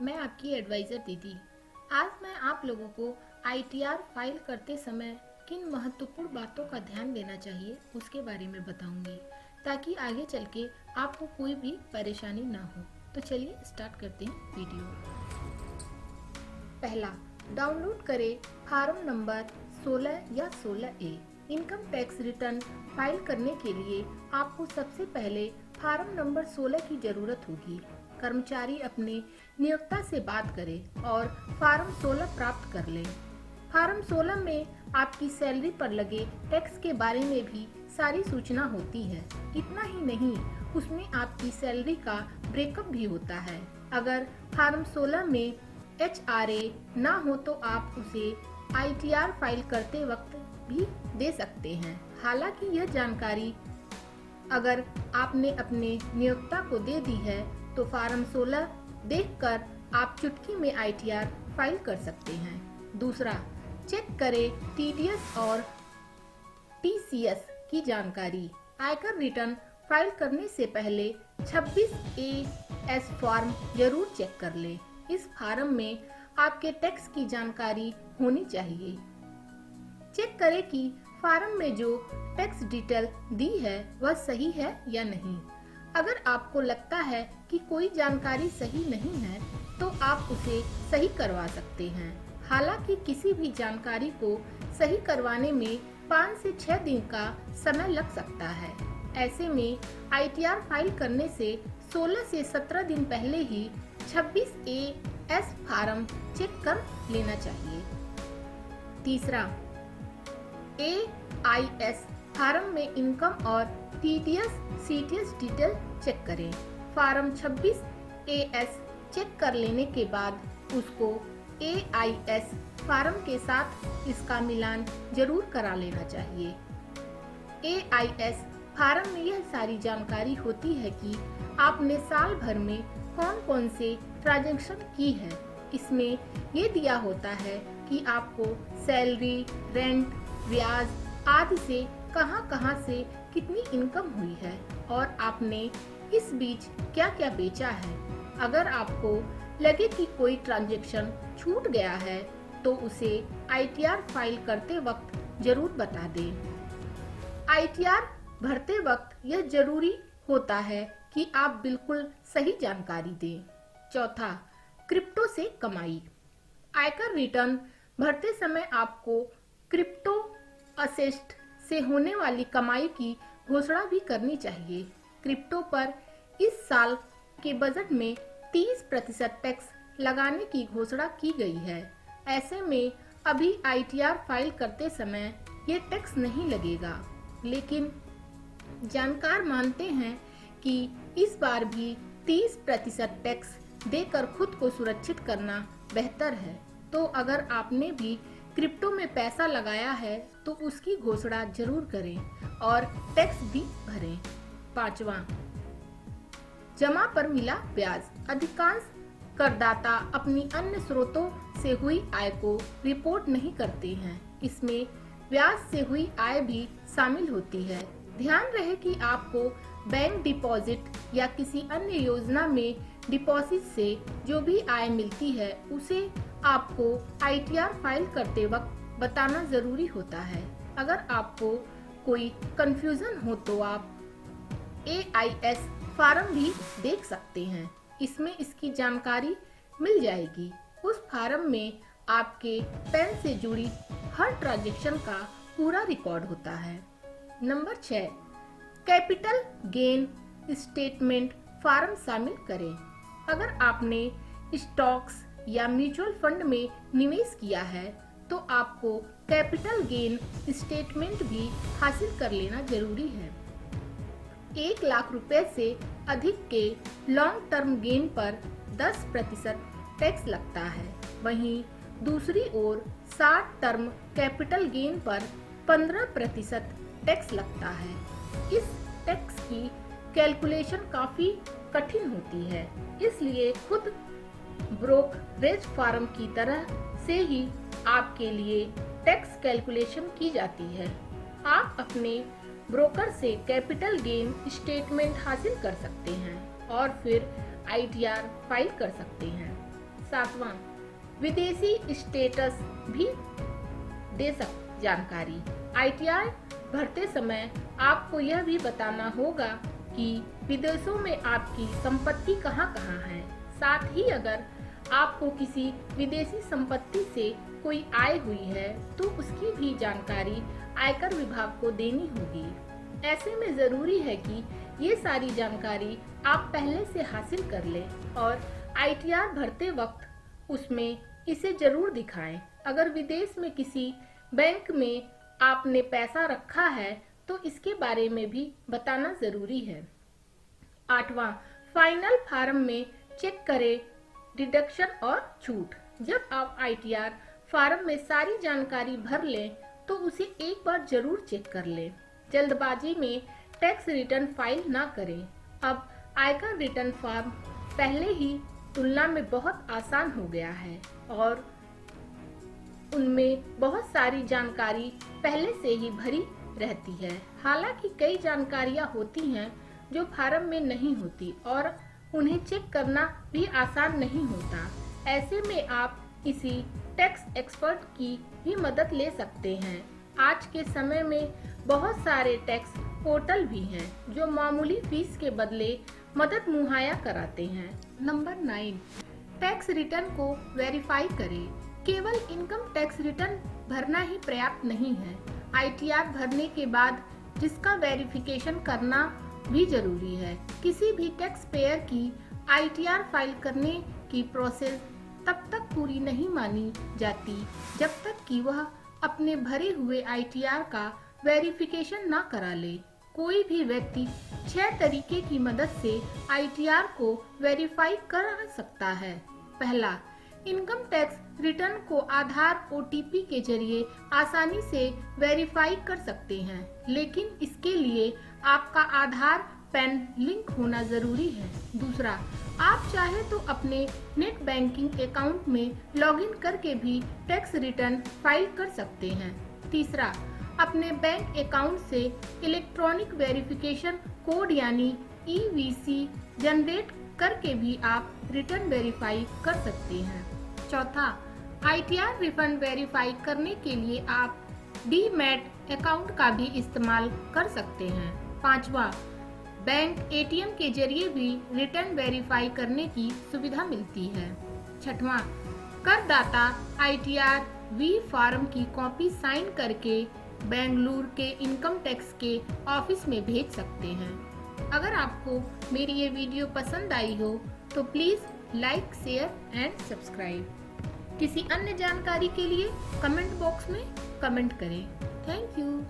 मैं आपकी एडवाइज़र दीदी। आज मैं आप लोगों को आईटीआर फाइल करते समय किन महत्वपूर्ण बातों का ध्यान देना चाहिए उसके बारे में बताऊंगी, ताकि आगे चल के आपको कोई भी परेशानी ना हो। तो चलिए स्टार्ट करते हैं वीडियो। पहला, डाउनलोड करें फार्म नंबर 16 या 16A। Income tax return file करने के लिए आपको सबसे पहले फार्म नंबर 16 की ज़रूरत होगी। कर्मचारी अपने नियोक्ता से बात करें और फार्म 16 प्राप्त कर लें। फार्म 16 में आपकी सैलरी पर लगे टैक्स के बारे में भी सारी सूचना होती है। इतना ही नहीं, उसमें आपकी सैलरी का ब्रेकअप भी होता है। अगर फार्म 16 में HRA ना हो तो आप उसे ITR फाइल करते वक्त भी दे सकते हैं। हालांकि यह जानकारी अगर आपने अपने नियोक्ता को दे दी है तो फार्म 16 देखकर आप चुटकी में ITR फाइल कर सकते हैं। दूसरा, चेक करें TDS और TCS की जानकारी। आयकर रिटर्न फाइल करने से पहले 26AS फॉर्म जरूर चेक कर लें। इस फॉर्म में आपके टैक्स की जानकारी होनी चाहिए। चेक करें कि फॉर्म में जो टैक्स डिटेल दी है वह सही है या नहीं। अगर आपको लगता है कि कोई जानकारी सही नहीं है तो आप उसे सही करवा सकते हैं। हालांकि किसी भी जानकारी को सही करवाने में 5 से 6 दिन का समय लग सकता है। ऐसे में ITR फाइल करने से 16 से 17 दिन पहले ही 26AS फॉर्म चेक कर लेना चाहिए। तीसरा, AIS फॉर्म में इनकम और TDS CTS डिटेल चेक करें। फॉर्म 26AS चेक कर लेने के बाद उसको AIS फॉर्म के साथ इसका मिलान जरूर करा लेना चाहिए। AIS फॉर्म में यह सारी जानकारी होती है कि आपने साल भर में कौन कौन से ट्रांजैक्शन की है। इसमें ये दिया होता है कि आपको सैलरी, रेंट, ब्याज आदि से कहां से कितनी इनकम हुई है और आपने इस बीच क्या क्या बेचा है। अगर आपको लगे कि कोई ट्रांजैक्शन छूट गया है तो उसे ITR फाइल करते वक्त जरूर बता दें। ITR भरते वक्त यह जरूरी होता है कि आप बिल्कुल सही जानकारी दें। चौथा, क्रिप्टो से कमाई। आयकर रिटर्न भरते समय आपको क्रिप्टो असेट से होने वाली कमाई की घोषणा भी करनी चाहिए। क्रिप्टो पर इस साल के बजट में 30% टैक्स लगाने की घोषणा की गई है। ऐसे में अभी ITR फाइल करते समय ये टैक्स नहीं लगेगा, लेकिन जानकार मानते हैं कि इस बार भी 30% टैक्स देकर खुद को सुरक्षित करना बेहतर है। तो अगर आपने भी क्रिप्टो में पैसा लगाया है तो उसकी घोषणा जरूर करें और टैक्स भी भरें। पांचवा, जमा पर मिला ब्याज। अधिकांश करदाता अपनी अन्य स्रोतों से हुई आय को रिपोर्ट नहीं करते हैं। इसमें ब्याज से हुई आय भी शामिल होती है। ध्यान रहे कि आपको बैंक डिपॉजिट या किसी अन्य योजना में डिपॉजिट से जो भी आय मिलती है उसे आपको ITR फाइल करते वक्त बताना जरूरी होता है। अगर आपको कोई कंफ्यूजन हो तो आप AIS फॉर्म भी देख सकते हैं। इसमें इसकी जानकारी मिल जाएगी। उस फॉर्म में आपके पैन से जुड़ी हर ट्रांजैक्शन का पूरा रिकॉर्ड होता है। Number 6, capital gain statement form शामिल करें। अगर आपने स्टॉक्स या म्यूचुअल फंड में निवेश किया है तो आपको कैपिटल गेन स्टेटमेंट भी हासिल कर लेना जरूरी है। 1 लाख रुपए से अधिक के लॉन्ग टर्म गेन पर 10% टैक्स लगता है। वहीं दूसरी ओर 60 टर्म कैपिटल गेन पर 15% टैक्स लगता है। इस टैक्स की कैलकुलेशन काफी कठिन होती है, इसलिए खुद ब्रोकरेज फॉर्म की तरह से ही आपके लिए टैक्स कैलकुलेशन की जाती है। आप अपने ब्रोकर से कैपिटल गेन स्टेटमेंट हासिल कर सकते हैं और फिर ITR फाइल कर सकते हैं। 7वां, विदेशी स्टेटस भी दे जानकारी। ITR भरते समय आपको यह भी बताना होगा कि विदेशों में आपकी संपत्ति कहाँ-कहाँ है। साथ ही अगर आपको किसी विदेशी संपत्ति से कोई आय हुई है तो उसकी भी जानकारी आयकर विभाग को देनी होगी। ऐसे में जरूरी है कि ये सारी जानकारी आप पहले से हासिल कर लें और ITR भरते वक्त उसमें इसे जरूर दिखाएं। अगर विदेश में किसी बैंक में आपने पैसा रखा है तो इसके बारे में भी बताना जरूरी है। 8वां, फाइनल फार्म में चेक करें डिडक्शन और छूट। जब आप ITR फार्म में सारी जानकारी भर लें तो उसे एक बार जरूर चेक कर लें। जल्दबाजी में टैक्स रिटर्न फाइल ना करें। अब आयकर रिटर्न फॉर्म पहले ही तुलना में बहुत आसान हो गया है और उनमें बहुत सारी जानकारी पहले से ही भरी रहती है। हालांकि कई जानकारियां होती हैं जो फार्म में नहीं होती और उन्हें चेक करना भी आसान नहीं होता। ऐसे में आप किसी टैक्स एक्सपर्ट की भी मदद ले सकते हैं। आज के समय में बहुत सारे टैक्स पोर्टल भी हैं जो मामूली फीस के बदले मदद मुहैया कराते हैं। नंबर 9, टैक्स रिटर्न को वेरीफाई करें। केवल इनकम टैक्स रिटर्न भरना ही पर्याप्त नहीं है। ITR भरने के बाद जिसका वेरिफिकेशन करना भी जरूरी है। किसी भी टैक्स पेयर की ITR फाइल करने की प्रोसेस तब तक पूरी नहीं मानी जाती जब तक कि वह अपने भरे हुए ITR का वेरिफिकेशन ना करा ले। कोई भी व्यक्ति 6 तरीके की मदद से ITR को वेरीफाई कर सकता है। पहला, इनकम टैक्स रिटर्न को आधार OTP के जरिए आसानी से वेरीफाई कर सकते हैं, लेकिन इसके लिए आपका आधार पैन लिंक होना जरूरी है। दूसरा, आप चाहे तो अपने नेट बैंकिंग अकाउंट में लॉगिन करके भी टैक्स रिटर्न फाइल कर सकते हैं। तीसरा, अपने बैंक अकाउंट से इलेक्ट्रॉनिक वेरिफिकेशन कोड यानी EVC जनरेट करके भी आप रिटर्न वेरीफाई कर सकते हैं। चौथा, ITR रिफंड वेरीफाई करने के लिए आप डीमैट अकाउंट का भी इस्तेमाल कर सकते हैं। पांचवा, बैंक ATM के जरिए भी रिटर्न वेरीफाई करने की सुविधा मिलती है। छठवां, करदाता ITR V फॉर्म की कॉपी साइन करके बेंगलुरु के इनकम टैक्स के ऑफिस में भेज सकते हैं। अगर आपको मेरी ये वीडियो पसंद आई हो तो please like, share and subscribe. किसी अन्य जानकारी के लिए कमेंट बॉक्स में कमेंट करें। Thank you.